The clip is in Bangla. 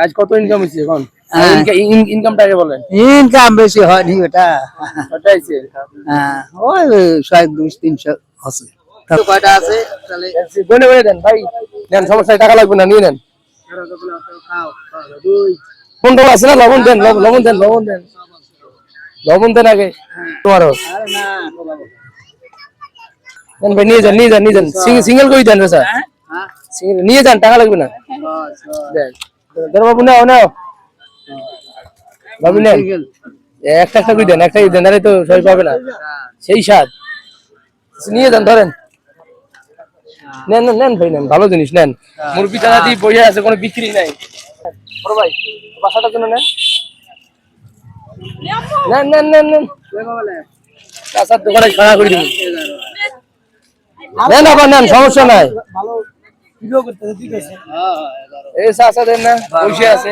আজ কত ইনকাম হইছে এখন? ইনকামটাকে বলেন। ইনকাম বেশি হয়নি ওটা। কত হইছে? হ্যাঁ, ওই 200-300 আছে। তো কয়টা আছে তাহলে? গনে গনে দেন ভাই। দেন, সমস্যা নাই, টাকা লাগবে না, নিয়ে নেন। কোন টাকা আছে না? লবণ দেন, লবণ দেন, লবণ দেন, লবণ দেন আগে তোমারও। দেন ভাই, নিয়ে যান, নিয়ে যান, নিয়ে যান। সিঙ্গেল করে দেন রে স্যার, সিঙ্গেল নিয়ে যান, টাকা লাগবে না। দেন দেন বাবু, নাও নাও বাবু, নেন। একটা একটা করে দেন, একটা দেন, আরে তো সবাই পাবে না সেই স্বাদ। নিয়ে যান, ধরেন, নেন নেন নেন ভাই, নেন, ভালো জিনিস নেন। মুরগি চারা দিয়ে বসে আছে, কোনো বিক্রি নাই। বড় ভাই, বাসাটার জন্য নেন, নেন নেন নেন নেন। কাঁচার দোকানে খাড়া করে দিন, নেন আবার নেন, সমস্যা নাই। এই চাচা দেন না, বসে আছে।